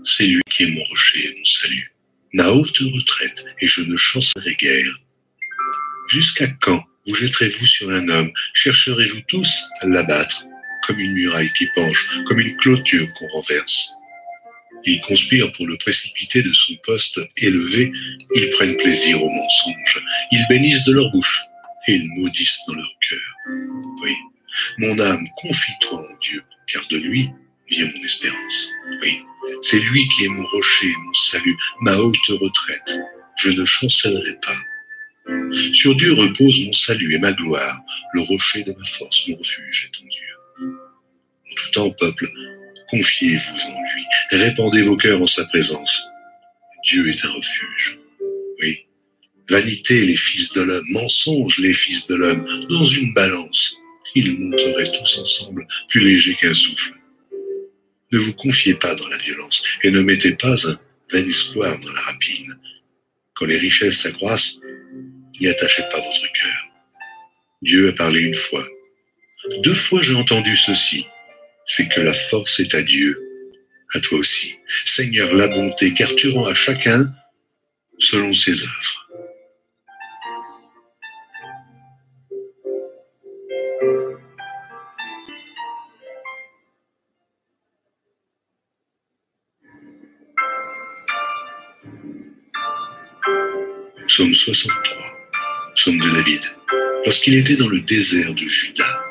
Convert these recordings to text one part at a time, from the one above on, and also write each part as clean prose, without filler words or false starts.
C'est lui qui est mon rocher et mon salut, ma haute retraite, et je ne chancerai guère. Jusqu'à quand vous jetterez-vous sur un homme? Chercherez-vous tous à l'abattre, comme une muraille qui penche, comme une clôture qu'on renverse? Ils conspirent pour le précipiter de son poste élevé, ils prennent plaisir au mensonge, ils bénissent de leur bouche, et ils maudissent dans leur cœur. Oui, mon âme, confie-toi en Dieu, car de lui vient mon espérance. Oui, c'est lui qui est mon rocher, mon salut, ma haute retraite. Je ne chancellerai pas. Sur Dieu repose mon salut et ma gloire, le rocher de ma force, mon refuge est en Dieu. En tout temps, peuple, confiez-vous en lui, répandez vos cœurs en sa présence. Dieu est un refuge. Oui, vanité les fils de l'homme, mensonge les fils de l'homme, dans une balance, ils monteraient tous ensemble plus légers qu'un souffle. Ne vous confiez pas dans la violence et ne mettez pas un vain espoir dans la rapine. Quand les richesses s'accroissent, n'y attachez pas votre cœur. Dieu a parlé une fois. 2 fois j'ai entendu ceci, c'est que la force est à Dieu, à toi aussi. Seigneur, la bonté, car tu rends à chacun selon ses œuvres. Psaume 63, psaume de David. Lorsqu'il était dans le désert de Juda,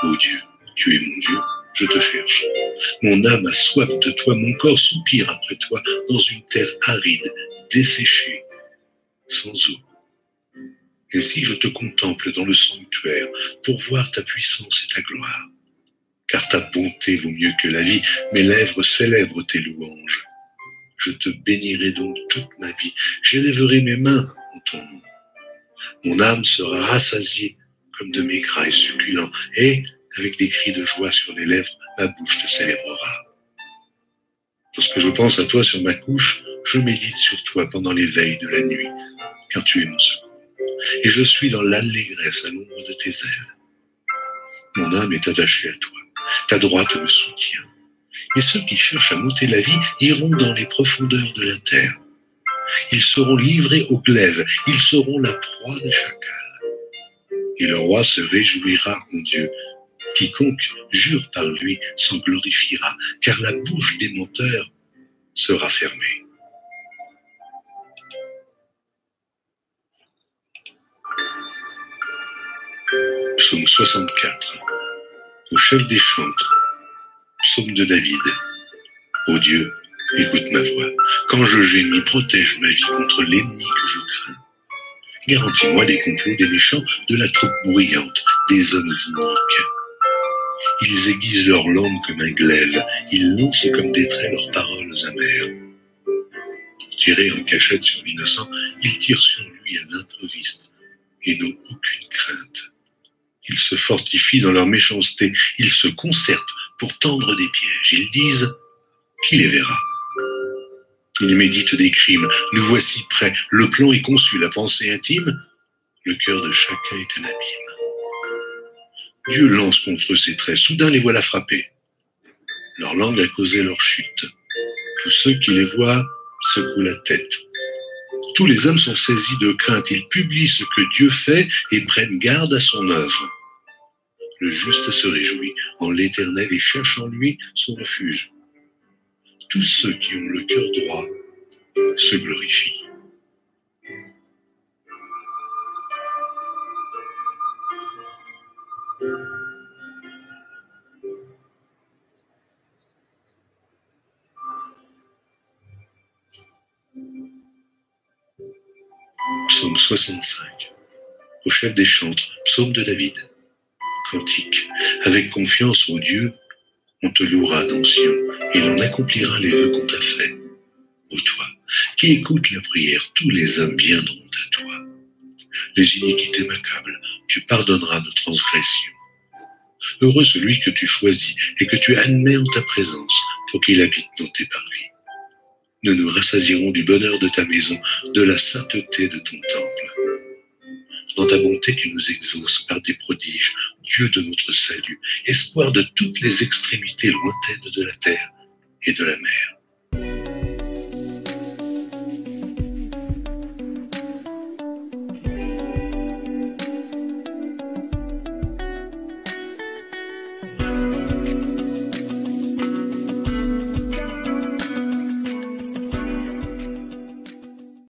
ô Dieu, tu es mon Dieu, je te cherche. Mon âme a soif de toi, mon corps soupire après toi, dans une terre aride, desséchée, sans eau. Et si je te contemple dans le sanctuaire, pour voir ta puissance et ta gloire, car ta bonté vaut mieux que la vie, mes lèvres célèbrent tes louanges. Je te bénirai donc toute ma vie, j'élèverai mes mains en ton nom. Mon âme sera rassasiée comme de mes grailles succulents, et, avec des cris de joie sur les lèvres, ma bouche te célébrera. Lorsque je pense à toi sur ma couche, je médite sur toi pendant les veilles de la nuit, car tu es mon secours, et je suis dans l'allégresse à l'ombre de tes ailes. Mon âme est attachée à toi, ta droite me soutient. Et ceux qui cherchent à m'ôter la vie iront dans les profondeurs de la terre. Ils seront livrés au glaive, ils seront la proie des chacals. Et le roi se réjouira en Dieu. Quiconque jure par lui s'en glorifiera, car la bouche des menteurs sera fermée. Psaume 64. Au chef des chantres, psaume de David. Ô Dieu, écoute ma voix. Quand je gémis, protège ma vie contre l'ennemi que je crains. Garantis-moi des complots des méchants, de la troupe bruyante, des hommes iniques. Ils aiguisent leur langue comme un glaive, ils lancent comme des traits leurs paroles amères. Pour tirer en cachette sur l'innocent, ils tirent sur lui à l'improviste et n'ont aucune crainte. Ils se fortifient dans leur méchanceté, ils se concertent pour tendre des pièges. Ils disent « Qui les verra ?» Ils méditent des crimes. Nous voici prêts. Le plan est conçu, la pensée intime. Le cœur de chacun est un abîme. Dieu lance contre eux ses traits. Soudain les voilà frappés. Leur langue a causé leur chute. Tous ceux qui les voient secouent la tête. Tous les hommes sont saisis de crainte. Ils publient ce que Dieu fait et prennent garde à son œuvre. Le juste se réjouit en l'Éternel et cherche en lui son refuge. Tous ceux qui ont le cœur droit se glorifient. Psaume 65. Au chef des chantres, psaume de David. Cantique. Avec confiance au Dieu, on te louera dans Sion, et l'on accomplira les vœux qu'on t'a faits. Ô toi, qui écoutes la prière, tous les hommes viendront à toi. Les iniquités m'accablent, tu pardonneras nos transgressions. Heureux celui que tu choisis et que tu admets en ta présence pour qu'il habite dans tes parvis. Nous nous rassasierons du bonheur de ta maison, de la sainteté de ton temple. Dans ta bonté, tu nous exauces par des prodiges, Dieu de notre salut, espoir de toutes les extrémités lointaines de la terre et de la mer.